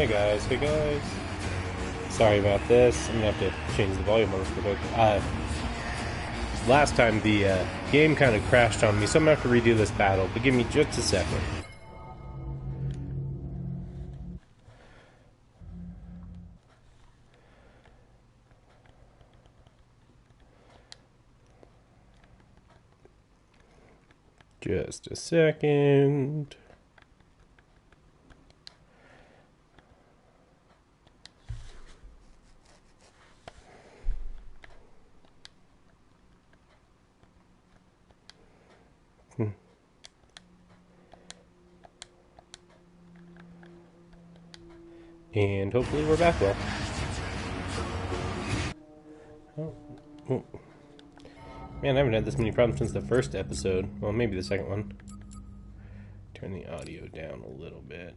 Hey guys, hey guys. Sorry about this. I'm gonna have to change the volume on this real quick. Last time the game kind of crashed on me, so I'm gonna have to redo this battle, but give me just a second. Just a second. And hopefully we're back well. Oh. Man, I haven't had this many problems since the first episode. Well, maybe the second one. Turn the audio down a little bit.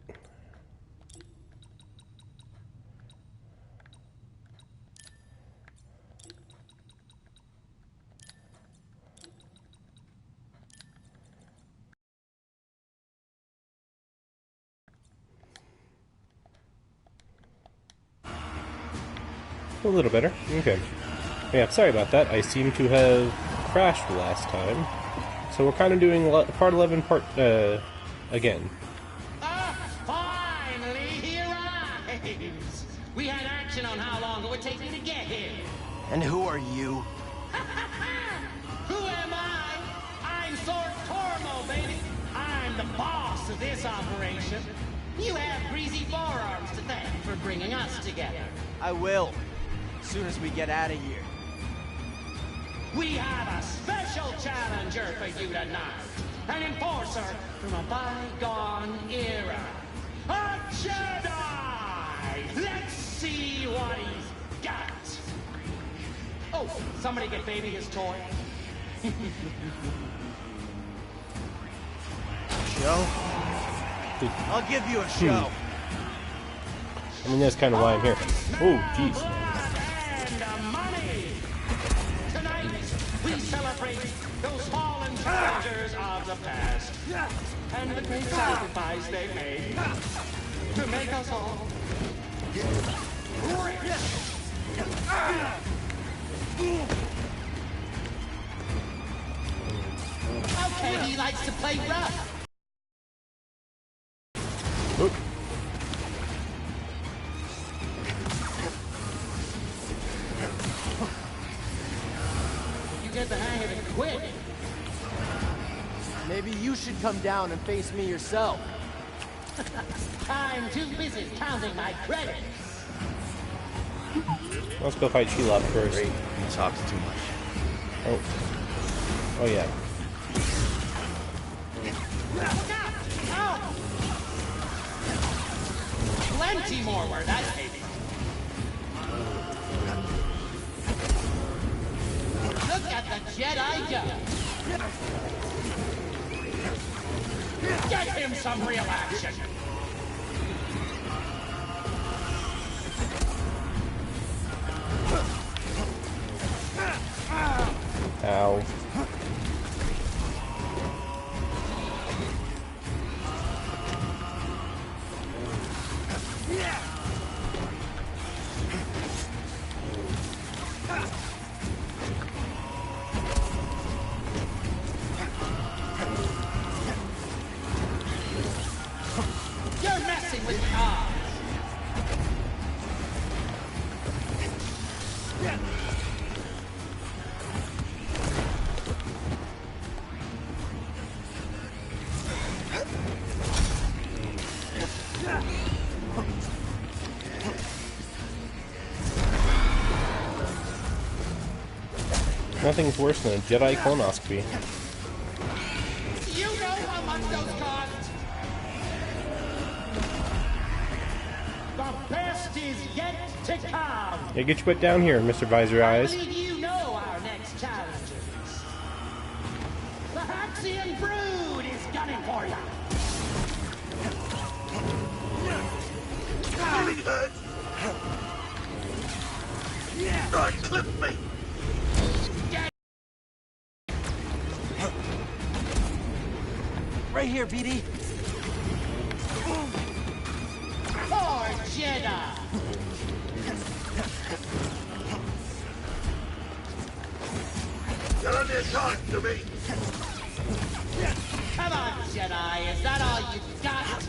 A little better. Okay. Yeah, sorry about that. I seem to have crashed last time. So we're kind of doing part 11, again. Finally, he arrives! We had action on how long it would take me to get here. And who are you? Who am I? I'm Sword Tormo, baby. I'm the boss of this operation. You have greasy forearms to thank for bringing us together. I will. As soon as we get out of here. We have a special challenger for you tonight. An enforcer from a bygone era. A Jedi! Let's see what he's got. Oh, somebody get baby his toy. Show? I'll give you a show. I mean, that's kind of why I'm here. Oh, jeez. We celebrate those fallen challengers of the past and the great sacrifice they made to make us all rich. Okay, he likes to play rough. Oop. Get the hang of it quick. Maybe you should come down and face me yourself. I'm too busy counting my credits. Let's go fight Sheila first. Great. He talks too much. Oh. Oh yeah. Look out! Oh. Plenty more where that came from. Look at the Jedi go! Get him some real action! Ow. You're messing with the odds! Nothing's worse than a Jedi colonoscopy. You know how much those cost? The best is yet to come! Yeah, get your butt down here, Mr. Visor I Eyes. believe you know our next challengers. The Haxian Brood is gunning for you! Getting hurt. Right, clip me. Right here, BD. For dare talk to me! Come on, Jedi, is that all you got?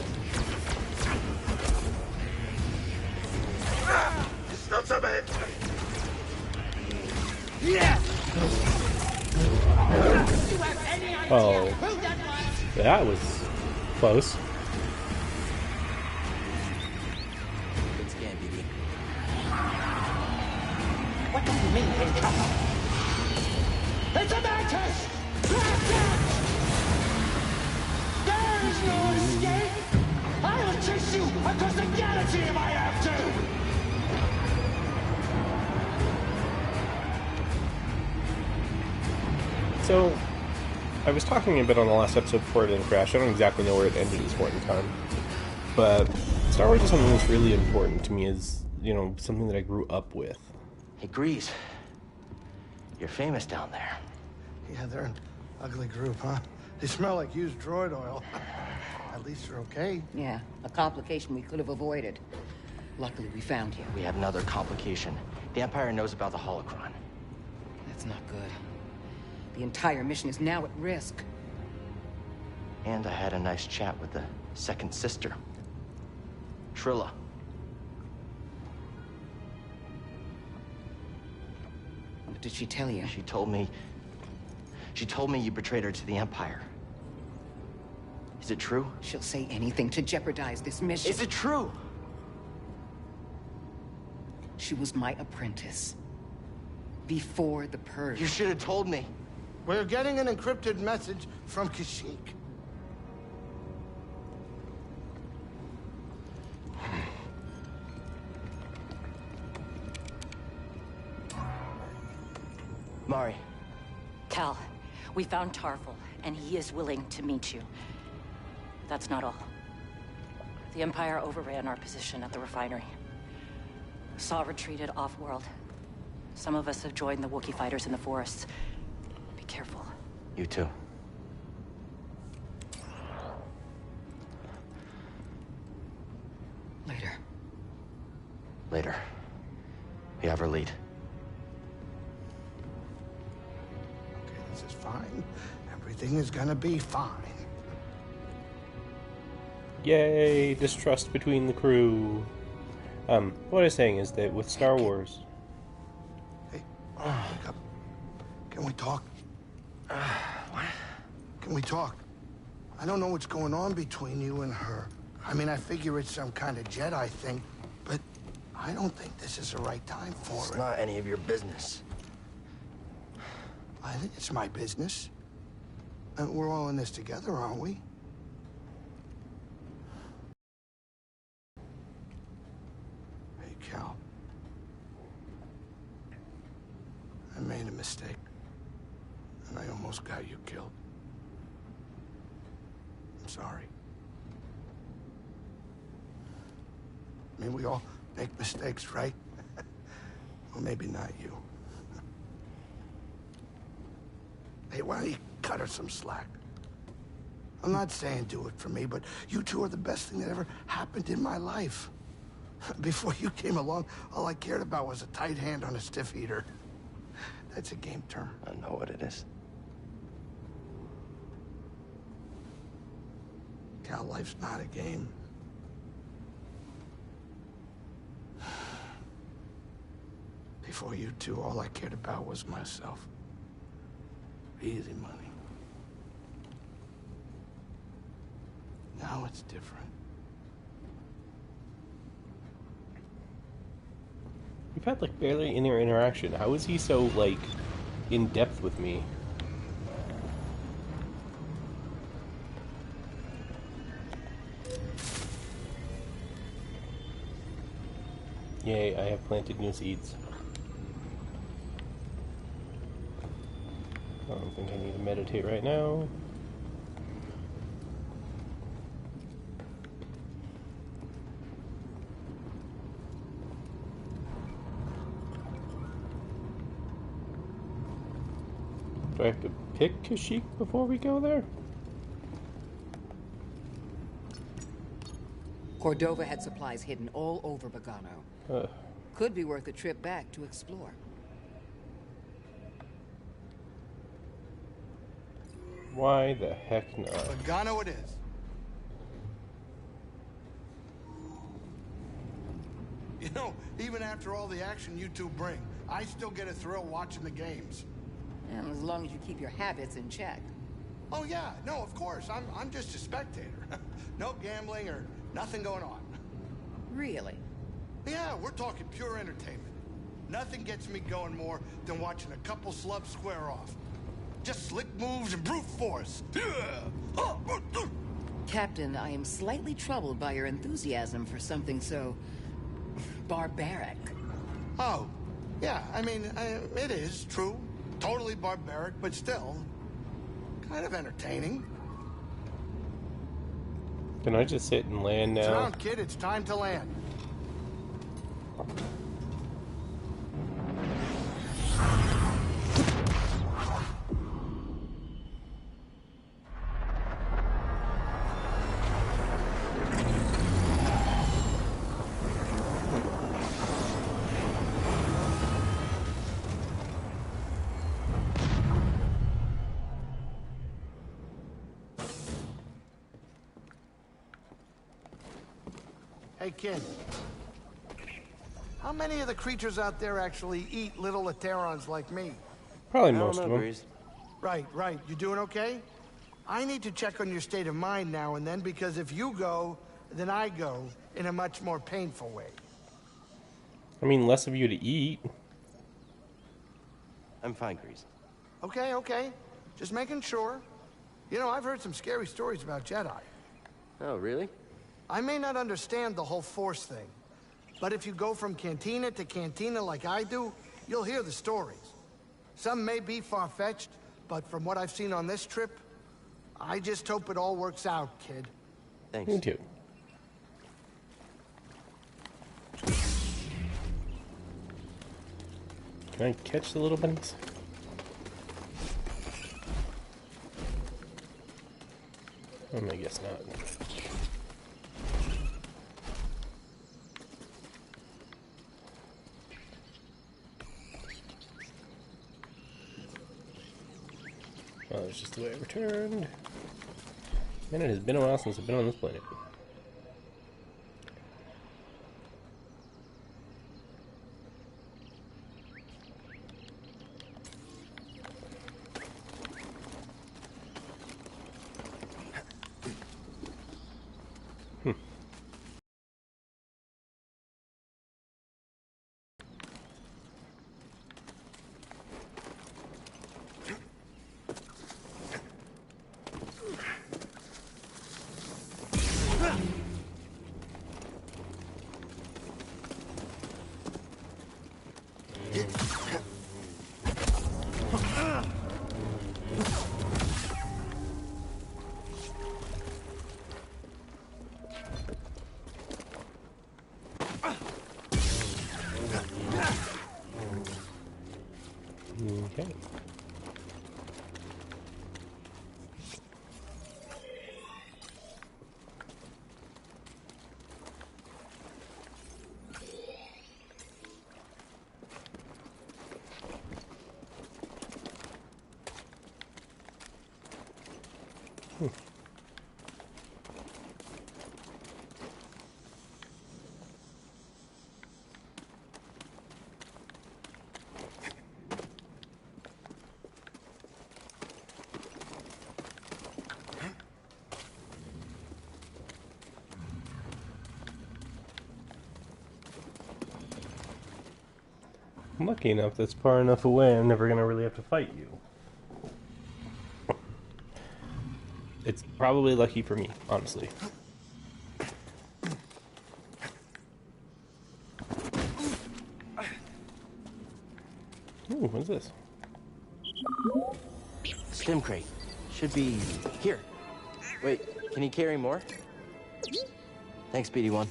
Stop a bit! Yeah! You have any idea Oh. who that was? That was close. It's Gambit. What do you mean, in trouble? It's a mantis! Blast it! There is no escape! I will chase you across the galaxy if I have to! So, I was talking a bit on the last episode before it didn't crash. I don't exactly know where it ended at this point in time. But Star Wars is something that's really important to me, is, you know, something that I grew up with. Hey, Grease. You're famous down there. Yeah, they're an ugly group, huh? They smell like used droid oil. At least they're okay. Yeah, a complication we could have avoided. Luckily, we found you. We have another complication. The Empire knows about the holocron. That's not good. The entire mission is now at risk. And I had a nice chat with the second sister, Trilla. What did she tell you? She told me you betrayed her to the Empire. Is it true? She'll say anything to jeopardize this mission. Is it true? She was my apprentice. Before the Purge. You should have told me. We're getting an encrypted message from Kashyyyk. Mari, Cal, we found Tarful, and he is willing to meet you. That's not all. The Empire overran our position at the refinery. Saw retreated off-world. Some of us have joined the Wookiee fighters in the forests. Be careful. you too. Later. Later. We have our lead. Okay, this is fine. Everything is gonna be fine. Yay, distrust between the crew. What I was saying is that with Star Wars... Hey, wake up. Can we talk? What? Can we talk? I don't know what's going on between you and her. I mean, I figure it's some kind of Jedi thing, but I don't think this is the right time for It's it. not any of your business. I think it's my business. And we're all in this together, aren't we? Hey, Cal. I made a mistake. And I almost got you killed. I'm sorry. I mean, we all make mistakes, right? Well, maybe not you. Hey, why don't you cut her some slack? I'm not saying do it for me, but you two are the best thing that ever happened in my life. Before you came along, all I cared about was a tight hand on a stiff eater. That's a game term. I know what it is. Cal, life's not a game. Before you two, all I cared about was myself. Easy money. Now it's different. We've had, like, barely any interaction. How is he so, like, in depth with me? Yay, I have planted new seeds. I don't think I need to meditate right now. Do I have to pick Kashyyyk before we go there? Cordova had supplies hidden all over Bogano. Could be worth a trip back to explore. Why the heck not? Pagano it is. You know, even after all the action you two bring, I still get a thrill watching the games. And as long as you keep your habits in check. Oh yeah, no, of course. I'm just a spectator. No gambling or nothing going on. Really? Yeah, we're talking pure entertainment. Nothing gets me going more than watching a couple slubs square off. Just slick moves and brute force. Captain, I am slightly troubled by your enthusiasm for something so barbaric. Oh, yeah, I mean, it is true. Totally barbaric, but still kind of entertaining. Can I just sit and land Sit now? down, kid, it's time to land. Hey, kid. How many of the creatures out there actually eat little Aterons like me? Probably I don't most know, of them. Breeze. Right. You doing okay? I need to check on your state of mind now and then, because if you go, then I go in a much more painful way. I mean, less of you to eat. I'm fine, Breeze. Okay. Just making sure. You know, I've heard some scary stories about Jedi. Oh, really? I may not understand the whole Force thing, but if you go from cantina to cantina like I do, you'll hear the stories. Some may be far-fetched, but from what I've seen on this trip, I just hope it all works out, kid. Thanks. Me too. Can I catch the little bunnies? I guess not. Oh, that's just the way I returned. Man, it has been a while since I've been on this planet. Okay. I'm lucky enough that's far enough away I'm never gonna really have to fight you. It's probably lucky for me, honestly. Ooh, what's this? Stim crate. Should be here. Wait, can you carry more? Thanks, BD1.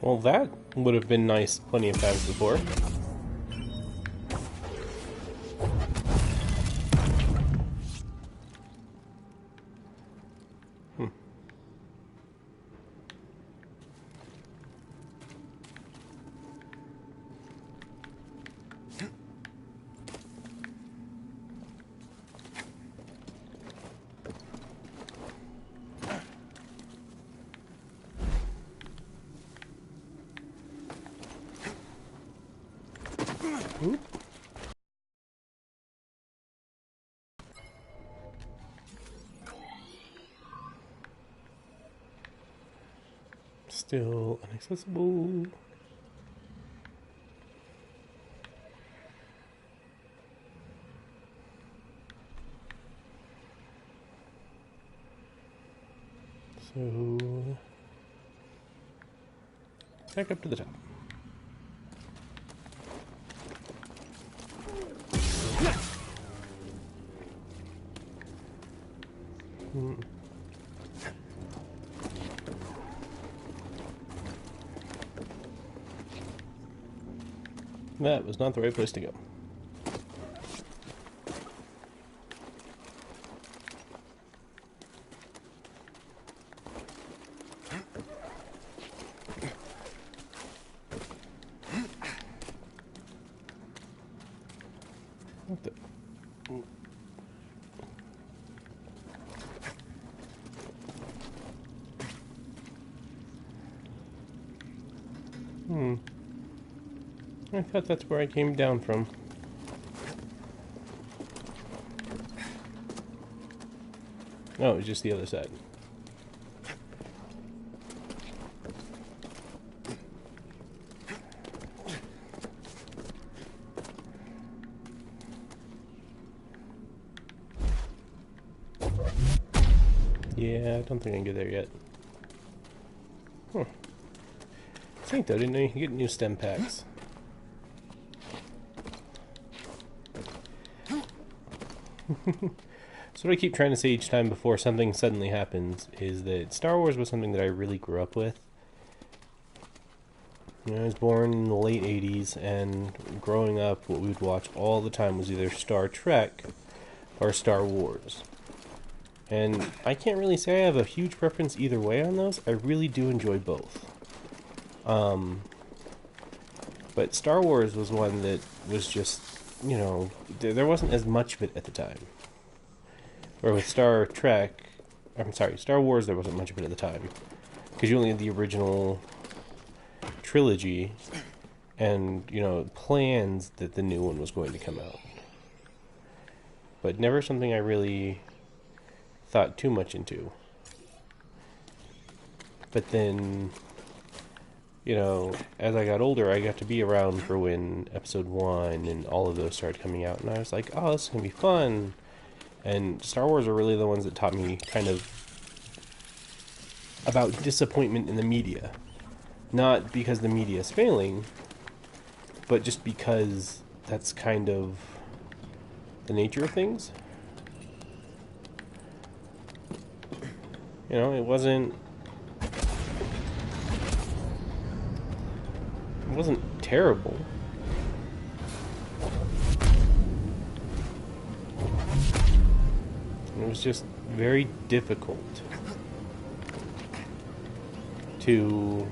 Well, that would have been nice plenty of times before. Still inaccessible. So, back up to the top. That was not the right place to go. What the? I thought that's where I came down from. No, it was just the other side. Yeah, I don't think I can get there yet. Huh. I think though, didn't know you can get new stem packs. So what I keep trying to say each time before something suddenly happens is that Star Wars was something that I really grew up with. You know, I was born in the late 80s, and growing up, what we would watch all the time was either Star Trek or Star Wars. And I can't really say I have a huge preference either way on those. I really do enjoy both. But Star Wars was one that was just, you know, there wasn't as much of it at the time. Or with Star Wars, there wasn't much of it at the time. Because you only had the original trilogy and, you know, plans that the new one was going to come out. But never something I really thought too much into. But then, you know, as I got older, I got to be around for when Episode 1 and all of those started coming out. And I was like, oh, this is going to be fun. And Star Wars are really the ones that taught me kind of about disappointment in the media. Not because the media is failing, but just because that's kind of the nature of things. You know, it wasn't terrible. It was just very difficult to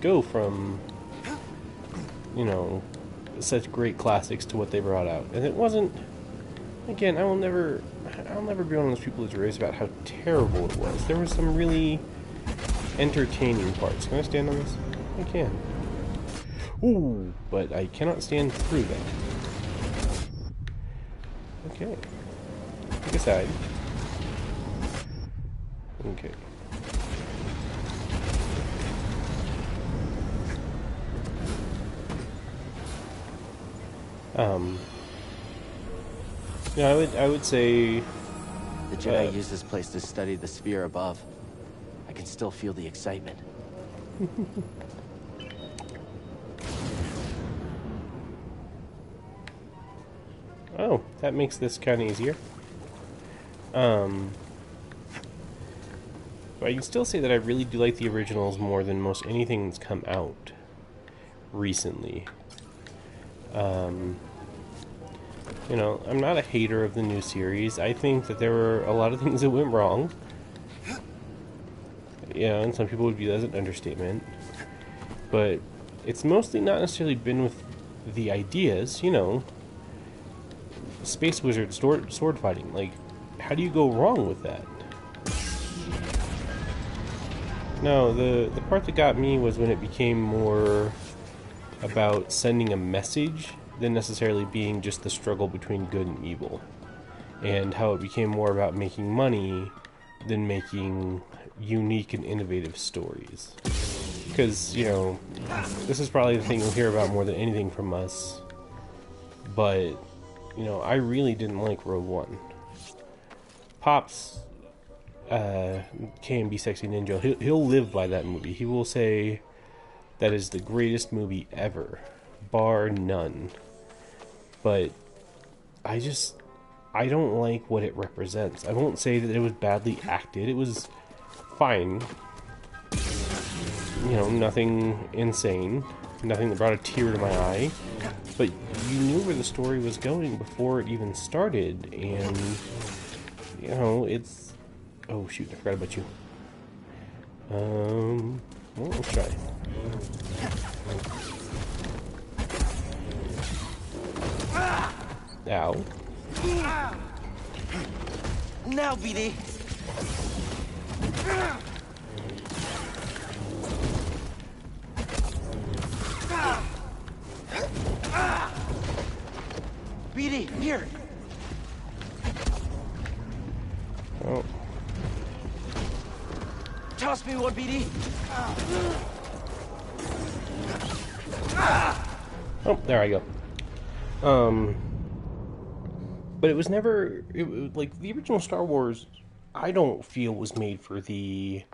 go from, you know, such great classics to what they brought out. And it wasn't, again, I'll never be one of those people who's raised about how terrible it was. There were some really entertaining parts. Can I stand on this? I can. Ooh, but I cannot stand through that. Okay. Pick a side. Okay. Yeah, I would say the Jedi use this place to study the sphere above. I can still feel the excitement. Oh, that makes this kind of easier. But I can still say that I really do like the originals more than most anything that's come out recently. You know, I'm not a hater of the new series. I think that there were a lot of things that went wrong. You know, and some people would view that as an understatement. But it's mostly not necessarily been with the ideas, you know. Space wizard sword fighting. Like, how do you go wrong with that? No, the part that got me was when it became more about sending a message than necessarily being just the struggle between good and evil. And how it became more about making money than making unique and innovative stories. because, you know, this is probably the thing you'll hear about more than anything from us. But, you know, I really didn't like Rogue One. Pops, KMB Sexy Ninja, he'll live by that movie. He will say that is the greatest movie ever, bar none. But I don't like what it represents. I won't say that it was badly acted. It was fine. You know, nothing insane. Nothing that brought a tear to my eye. But you knew where the story was going before it even started. And, you know, it's... Oh, shoot, I forgot about you. Well, let's try. Ow. Now, BD. BD, here. Oh. Toss me one, BD. Oh, there I go. But it was never, like, the original Star Wars, I don't feel was made for the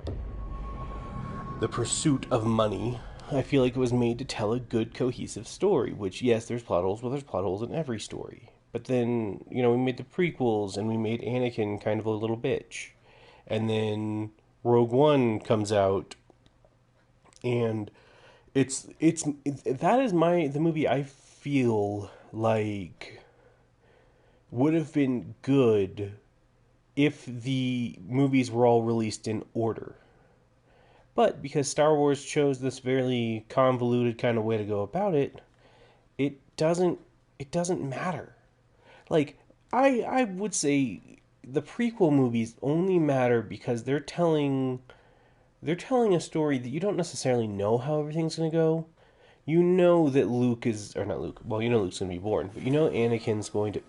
pursuit of money. I feel like it was made to tell a good, cohesive story, which, yes, there's plot holes, but there's plot holes in every story. But then, you know, we made the prequels, and we made Anakin kind of a little bitch. And then Rogue One comes out, and that is the movie I feel like would have been good if the movies were all released in order. But because Star Wars chose this very convoluted kind of way to go about it, it doesn't matter. Like, I would say the prequel movies only matter because they're telling a story that you don't necessarily know how everything's going to go. You know that Luke is, or not Luke, well, you know Luke's going to be born, but you know Anakin's going to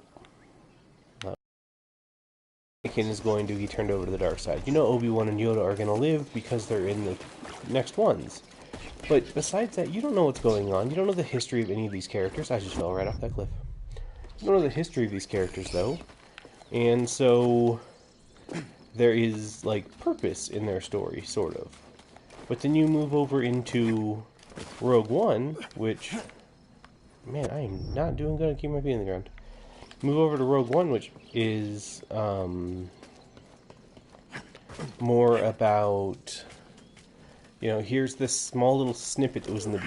be turned over to the dark side. You know Obi-Wan and Yoda are going to live because they're in the next ones. But besides that, you don't know what's going on. You don't know the history of any of these characters. I just fell right off that cliff. You don't know the history of these characters, though. And so there is, like, purpose in their story, sort of. But then you move over into Rogue One, which... Man, I am not doing good at keeping my feet in the ground. Move over to Rogue One, which is more about, you know, here's this small little snippet that was in the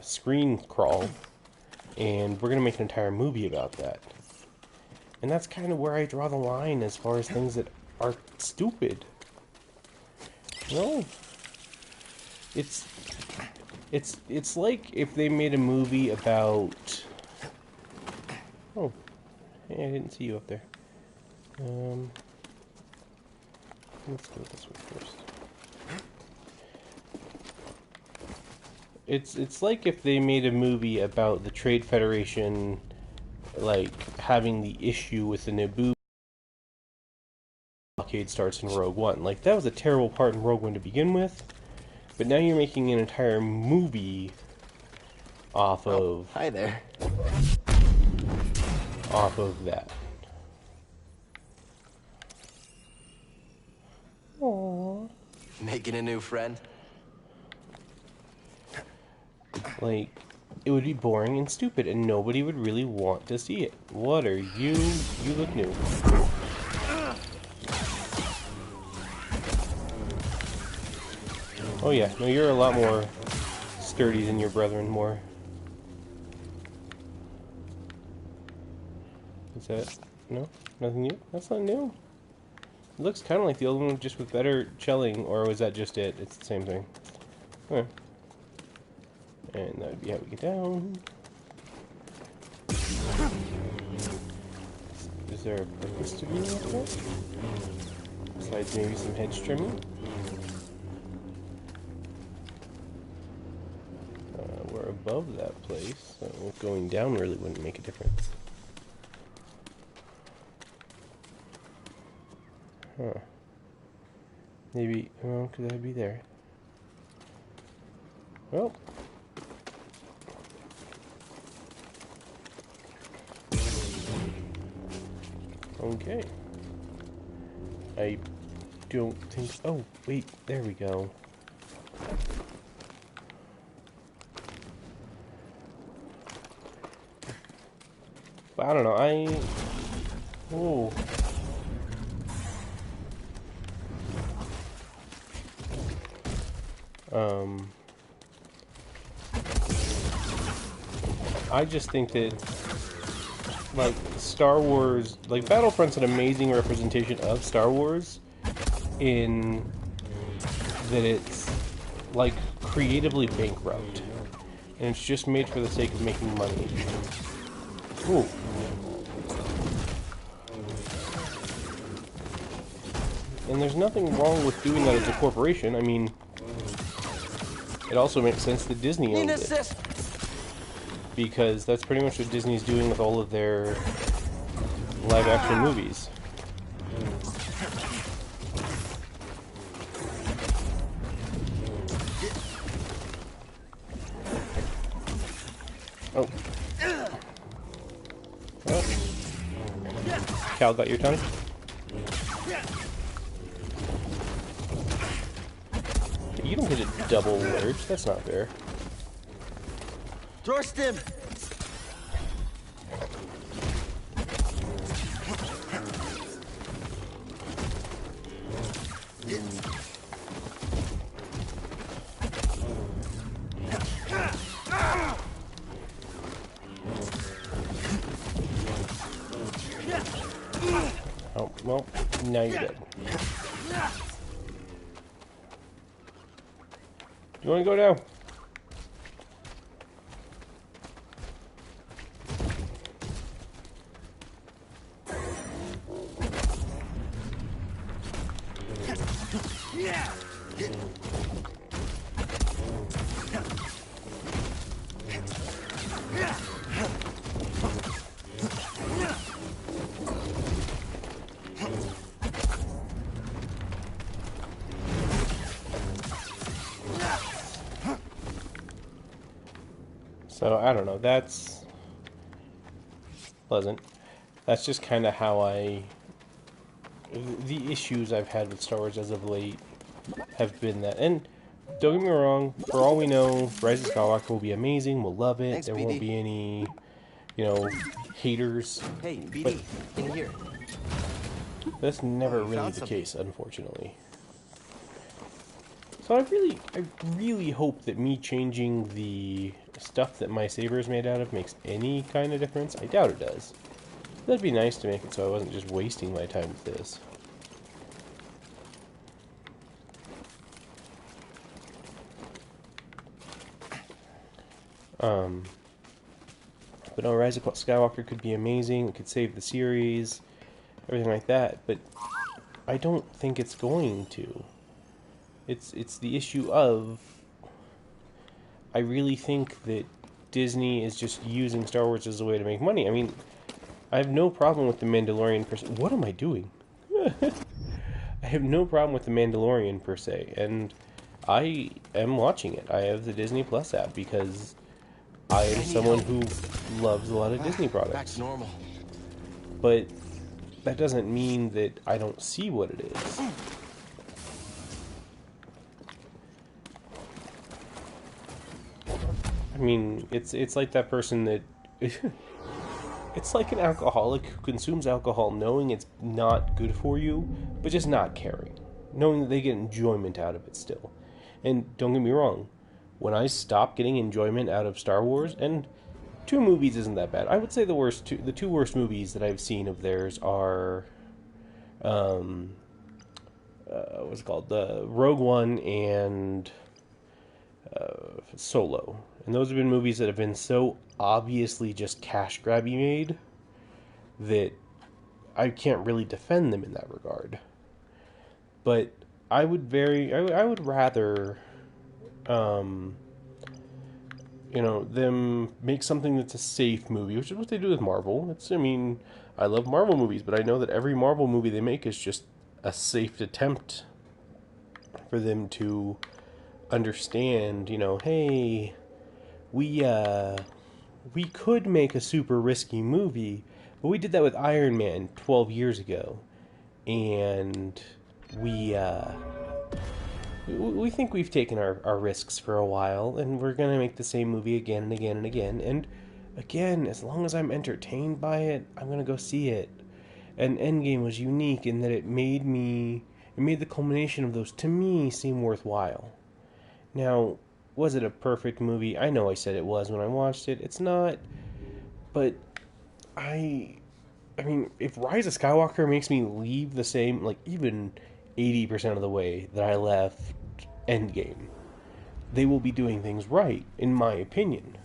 screen crawl, and we're going to make an entire movie about that. And that's kind of where I draw the line as far as things that are stupid. No. It's like if they made a movie about... Oh, hey, I didn't see you up there. Let's go this way first. It's like if they made a movie about the Trade Federation, like, having the issue with the Naboo blockade starts in Rogue One. Like, that was a terrible part in Rogue One to begin with. But now you're making an entire movie off of... Hi there. Off of that. Aww. Making a new friend? Like, it would be boring and stupid, and nobody would really want to see it. What are you? You look new. Oh yeah, no, you're a lot more sturdy than your brethren, more. Is that... no? Nothing new? That's not new. It looks kind of like the old one, just with better shelling, or was that just it? It's the same thing. Huh. And that would be how we get down. Is there a purpose to being up there? Besides maybe some hedge trimming? We're above that place, so going down really wouldn't make a difference. Huh. Maybe, well, could that be there? Well. Okay. I don't think... Oh, wait, there we go. But I don't know, Oh. I just think that, like, Star Wars, like, Battlefront's an amazing representation of Star Wars in that it's, like, creatively bankrupt. And it's just made for the sake of making money. Ooh. And there's nothing wrong with doing that as a corporation. I mean, it also makes sense that Disney owns it. Because that's pretty much what Disney's doing with all of their live-action movies. Oh. Oh. Cal got your tongue? You don't get a double urge. That's not fair. Dorstim! Oh, well, now you're dead. You want to go now? So, I don't know, that's pleasant. That's just kind of how the issues I've had with Star Wars as of late have been that. And don't get me wrong, for all we know, Rise of Skywalker will be amazing, we'll love it, Thanks, there BD. won't be any, you know, haters. Hey, BD, But in here. that's never You really found the something. case, unfortunately. So I really hope that me changing the stuff that my saber is made out of makes any kind of difference. I doubt it does. That'd be nice to make it so I wasn't just wasting my time with this. But no, Rise of Skywalker could be amazing. It could save the series, everything like that. But I don't think it's going to. It's the issue of, I really think that Disney is just using Star Wars as a way to make money. I mean, I have no problem with the Mandalorian per se. What am I doing? I have no problem with the Mandalorian per se, and I am watching it. I have the Disney Plus app because I am someone who loves a lot of Disney Back products. to normal. But that doesn't mean that I don't see what it is. I mean, it's like that person that it's like an alcoholic who consumes alcohol knowing it's not good for you, but just not caring, knowing that they get enjoyment out of it still. And don't get me wrong, when I stop getting enjoyment out of Star Wars, and 2 movies isn't that bad. I would say the two worst movies that I've seen of theirs are, what's it called, the Rogue One and Solo. And those have been movies that have been so obviously just cash grabby made that I can't really defend them in that regard. But I would rather, them make something that's a safe movie, which is what they do with Marvel. I love Marvel movies, but I know that every Marvel movie they make is just a safe attempt for them to understand, you know, hey, we could make a super risky movie, but we did that with Iron Man 12 years ago, and we think we've taken our risks for a while, and we're gonna make the same movie again and again and again, and again, as long as I'm entertained by it, I'm gonna go see it. And Endgame was unique in that it made the culmination of those, to me, seem worthwhile. Now, was it a perfect movie? I know I said it was when I watched it. It's not, but I mean, if Rise of Skywalker makes me leave the same, like, even 80% of the way that I left Endgame, they will be doing things right, in my opinion.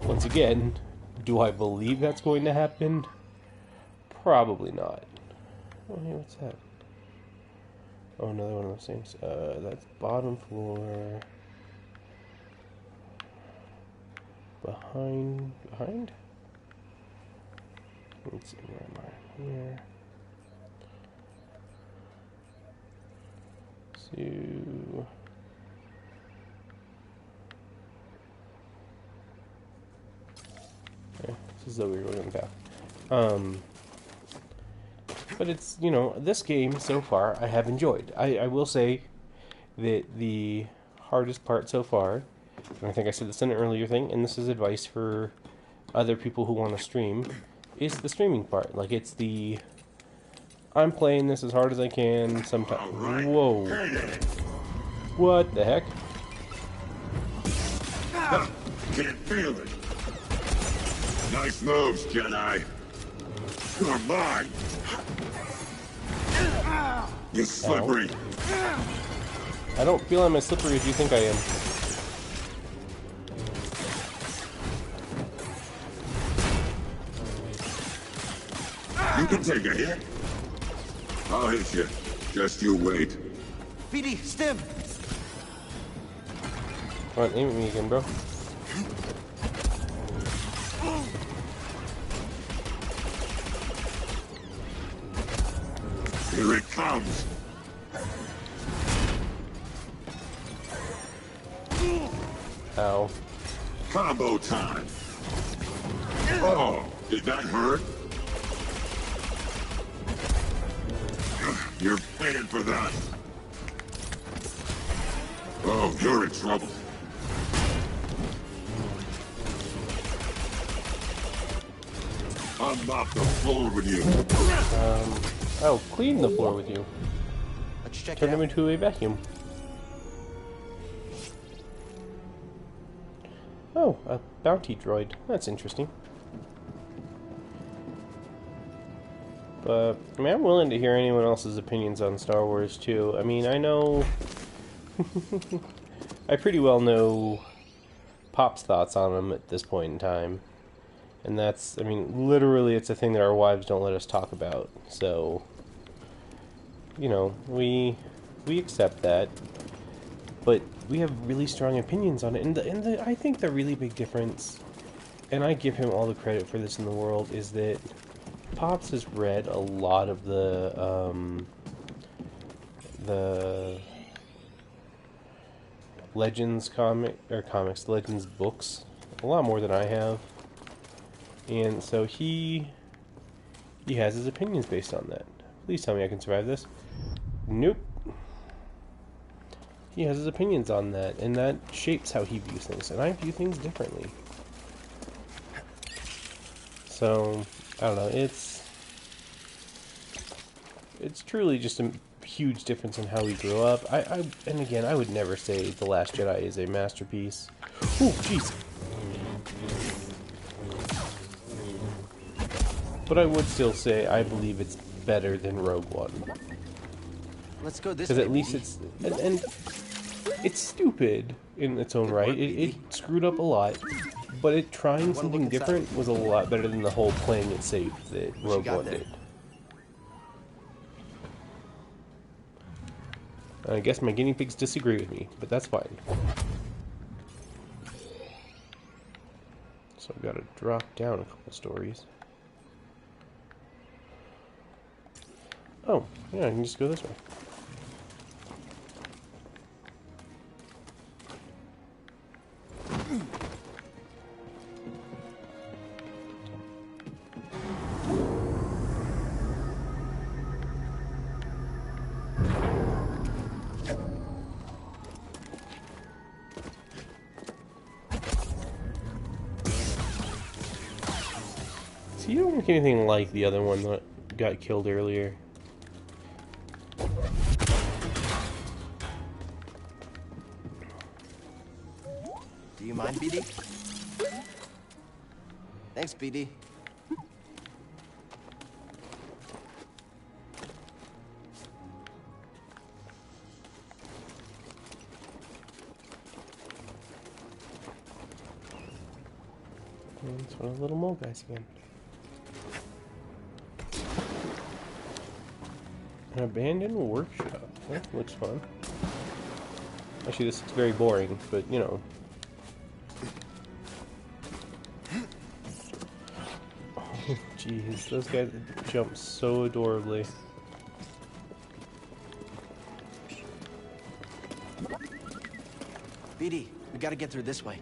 Once again, do I believe that's going to happen? Probably not. Oh, hey, what's that? Oh, another one of those things. That's bottom floor. Behind? Let's see, where am I? Here. So... Okay, this is the weird looking path. But it's, you know, this game so far I have enjoyed. I will say that the hardest part so far, and I think I said this in an earlier thing, and this is advice for other people who want to stream, is the streaming part. Like, it's the, I'm playing this as hard as I can sometimes. Right. Whoa. What the heck? Can't feel it. Nice moves, Jedi. You're mine. You're slippery. I don't feel I'm as slippery as you think I am. You can take a hit. I'll hit you. Just you wait. BD, stim. Come on, aim at me again, bro. Here it comes. Ow. Combo time. Oh, did that hurt? You're paying for that. Oh, you're in trouble. I'll mop the floor with you. I'll clean the floor with you. Let's check Turn it out. him into a vacuum. Oh, a bounty droid. That's interesting. But, I mean, I'm willing to hear anyone else's opinions on Star Wars, too. I mean, I know... I pretty well know Pop's thoughts on them at this point in time. And that's, I mean, literally it's a thing that our wives don't let us talk about. So, you know, we accept that. But we have really strong opinions on it. And I think the really big difference, and I give him all the credit for this in the world, is that Pops has read a lot of the Legends Legends books, a lot more than I have. And so he has his opinions based on that. Please tell me I can survive this. Nope. He has his opinions on that, and that shapes how he views things, and I view things differently. So, I don't know, it's truly just a huge difference in how we grew up. And again, I would never say The Last Jedi is a masterpiece. Ooh, jeez. But I would still say I believe it's better than Rogue One. Let's go this way. Because at least it's... And it's stupid in its own right. It screwed up a lot. But it trying something different was a lot better than the whole playing it safe that Rogue One did. I guess my guinea pigs disagree with me, but that's fine. So I've got to drop down a couple stories. Oh, yeah, I can just go this way. See, you don't look anything like the other one that got killed earlier. Do you mind, BD? Thanks, BD. It's one of the little mole guys again. An abandoned workshop. That looks fun. Actually, this is very boring, but you know. Oh, jeez, those guys jump so adorably. BD, we gotta get through this way.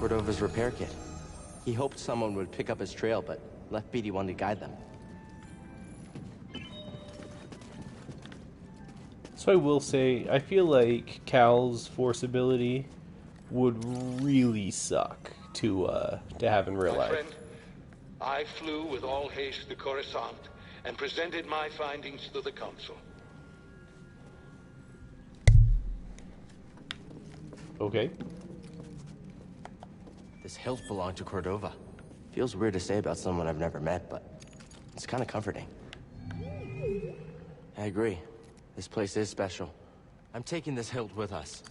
Cordova's repair kit. He hoped someone would pick up his trail, but left BD one to guide them. So I will say, I feel like Cal's force ability would really suck to have in real My life. friend, I flew with all haste to Coruscant and presented my findings to the Council. Okay. This hilt belonged to Cordova. Feels weird to say about someone I've never met, but it's kind of comforting. I agree. This place is special. I'm taking this hilt with us.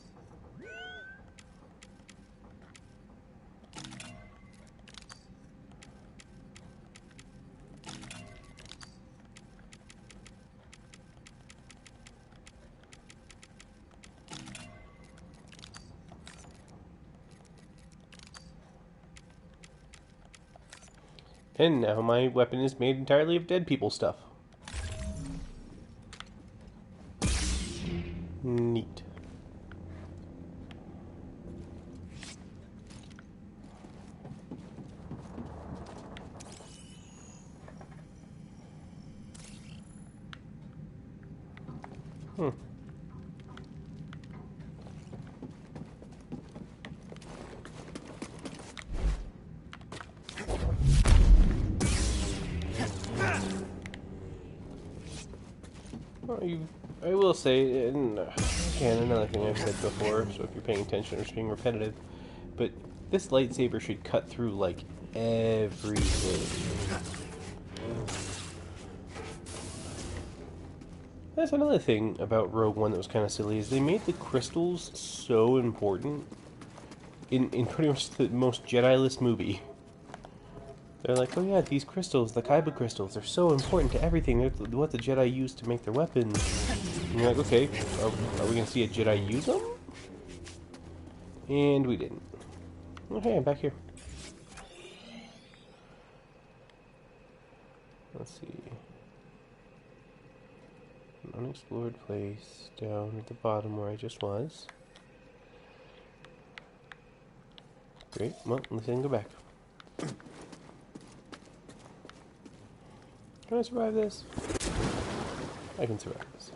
And now my weapon is made entirely of dead people stuff. Neat. I will say, and again, another thing I've said before, so if you're paying attention or just being repetitive, but this lightsaber should cut through, like, everything. That's another thing about Rogue One that was kind of silly, is they made the crystals so important in pretty much the most Jedi-less movie. They're like, oh yeah, these crystals, the Kaiba crystals, they're so important to everything. They're what the Jedi use to make their weapons. And you're like, okay, are we going to see a Jedi use them? And we didn't. Okay, I'm back here. Let's see. An unexplored place down at the bottom where I just was. Great, well, let's go back. Can I survive this? I can survive this.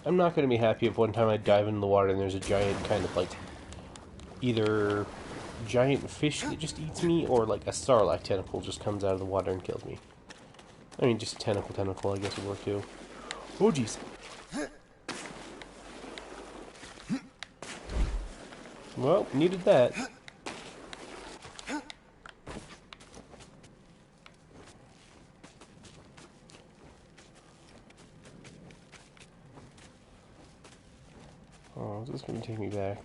I'm not going to be happy if one time I dive into the water and there's a giant kind of like either giant fish that just eats me or like a Sarlacc tentacle just comes out of the water and kills me. I mean, just tentacle I guess would work too. Oh jeez. Well, needed that. Oh, is this going to take me back?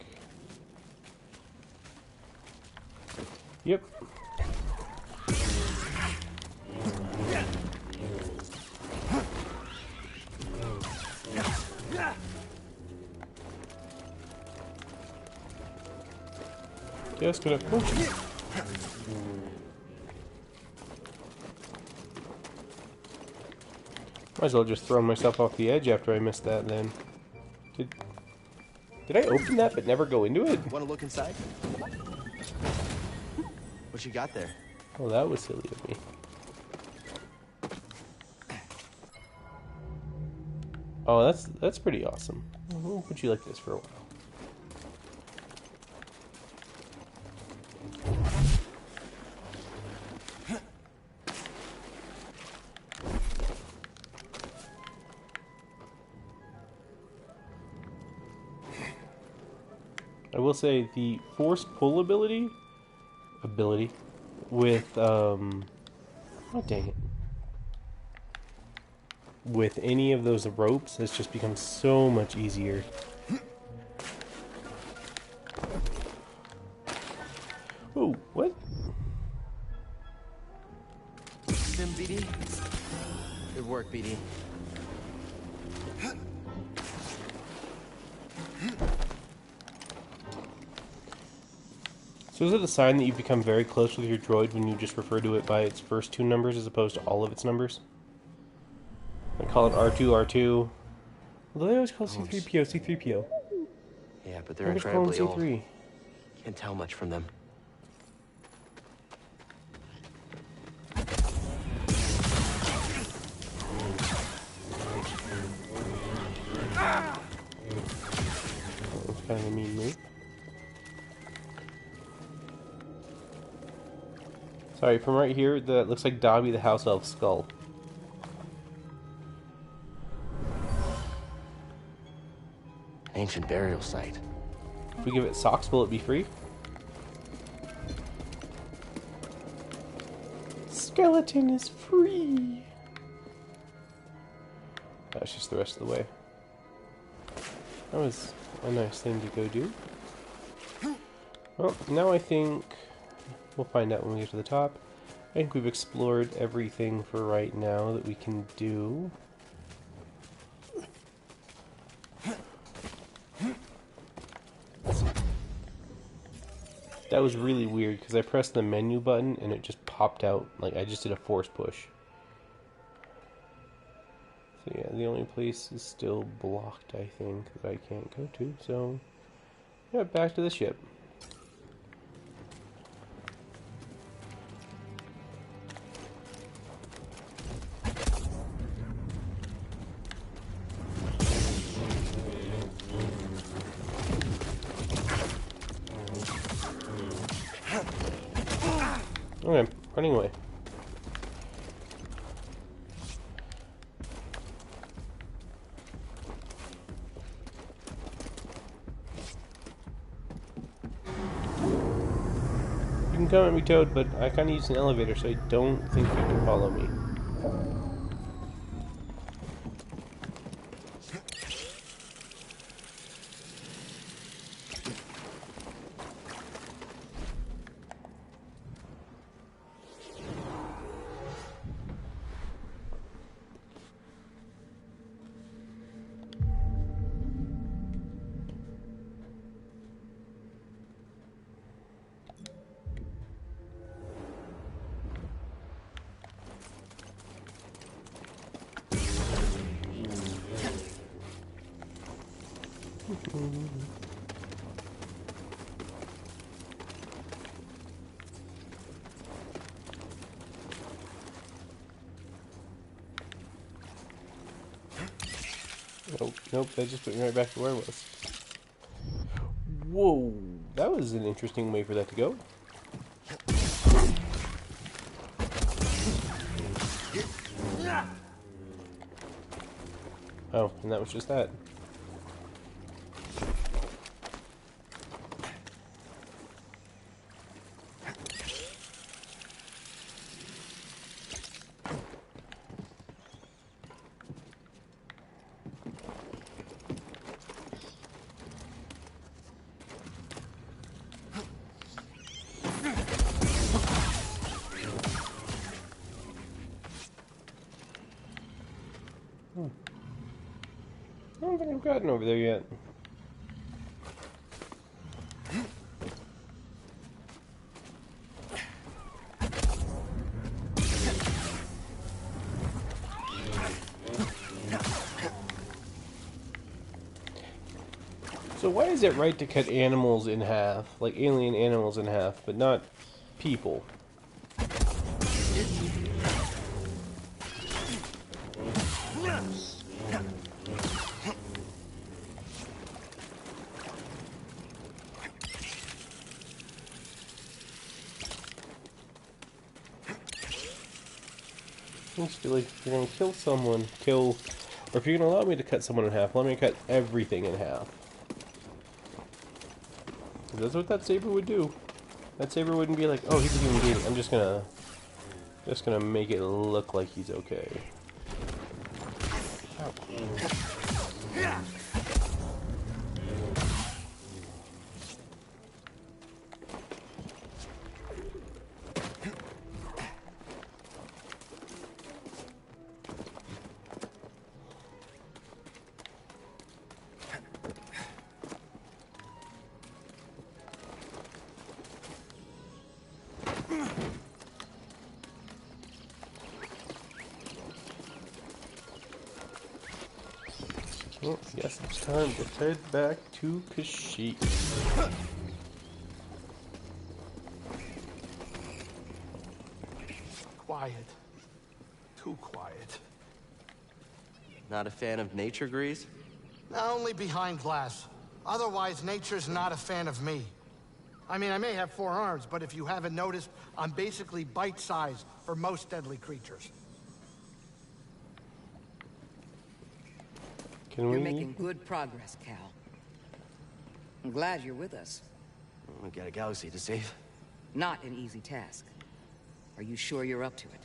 Yep. Just gonna punch it. Might as well just throw myself off the edge after I missed that then. Did I open that but never go into it? Want to look inside? What you got there? Oh, that was silly of me. Oh, that's pretty awesome. We'll put you like this for a while. I will say the force pull ability with oh dang it, with any of those ropes has just become so much easier. Oh, what? Sim, BD. Good work, BD. So is it a sign that you've become very close with your droid when you just refer to it by its first two numbers as opposed to all of its numbers? I call it R2, R2. Although they always call it C3PO, C3PO. Yeah, but they're I always call him incredibly old. C3. Can't tell much from them. That's kind of a mean move. Sorry, from right here, that looks like Dobby the House Elf's skull. Ancient burial site. If we give it socks, will it be free? Skeleton is free! That's just the rest of the way. That was a nice thing to go do. Well, now I think we'll find out when we get to the top. I think we've explored everything for right now that we can do. That was really weird because I pressed the menu button and it just popped out like I just did a force push. So yeah, the only place is still blocked, I think, that I can't go to. So yeah, back to the ship. Okay, running away. You can come at me, Toad, but I kind of use an elevator, so I don't think you can follow me. Nope, nope, that just put me right back to where I was. Whoa, that was an interesting way for that to go. Oh, and that was just that. I don't think I've gotten over there yet. So why is it right to cut animals in half, like alien animals in half, but not people? things to do. Like, if you're gonna kill someone, or if you're gonna allow me to cut someone in half, let me cut everything in half. That's what that saber would do. That saber wouldn't be like, oh, he's a human being. I'm just gonna make it look like he's okay. Ow. Well, yes, it's time to head back to Kashyyyk. Quiet. Too quiet. Not a fan of nature, Grease? Not only behind glass. Otherwise, nature's not a fan of me. I mean, I may have 4 arms, but if you haven't noticed, I'm basically bite-sized for most deadly creatures. You're making good progress, Cal. I'm glad you're with us. We've got a galaxy to save. Not an easy task. Are you sure you're up to it?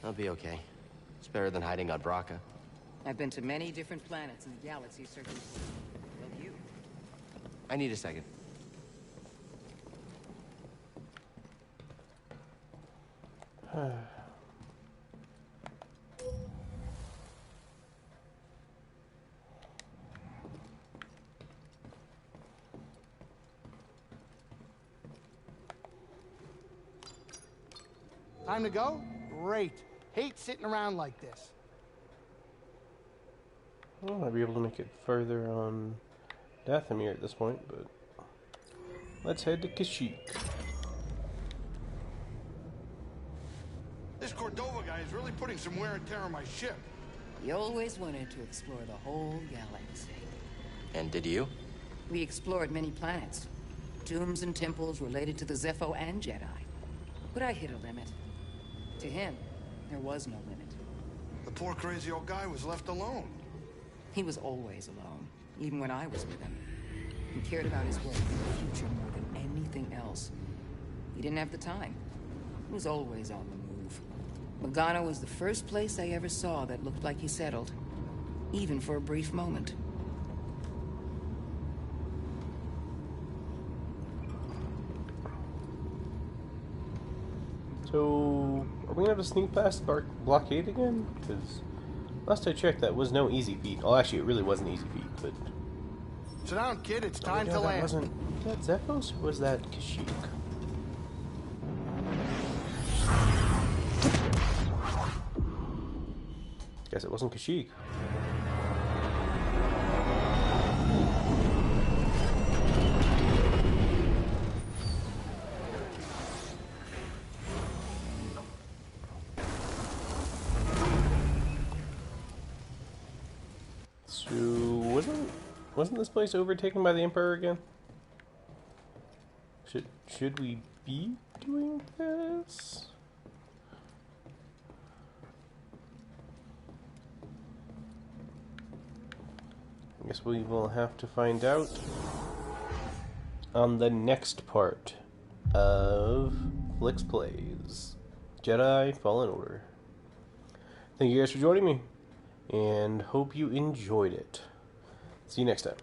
I'll be okay. It's better than hiding on Braca. I've been to many different planets in the galaxy searching for you. I need a second. Time to go? Great. Hate sitting around like this. Well, I might be able to make it further on Dathomir at this point, but let's head to Kashyyyk. This Cordova guy is really putting some wear and tear on my ship. You always wanted to explore the whole galaxy. And did you? We explored many planets. Tombs and temples related to the Zepho and Jedi. But I hit a limit. To him, there was no limit. The poor crazy old guy was left alone. He was always alone, even when I was with him. He cared about his work and the future more than anything else. He didn't have the time. He was always on the move. Logano was the first place I ever saw that looked like he settled, even for a brief moment. So, are we gonna have to sneak past the blockade again? Because last I checked, that was no easy feat. Oh, actually, it really was an easy feat, but... Sit down, kid. It's time to that land. Was that Zephos or was that Kashyyyk? Guess it wasn't Kashyyyk. So wasn't this place overtaken by the Emperor again? Should we be doing this? I guess we will have to find out on the next part of Flix Plays Jedi Fallen Order. Thank you guys for joining me, and hope you enjoyed it. See you next time.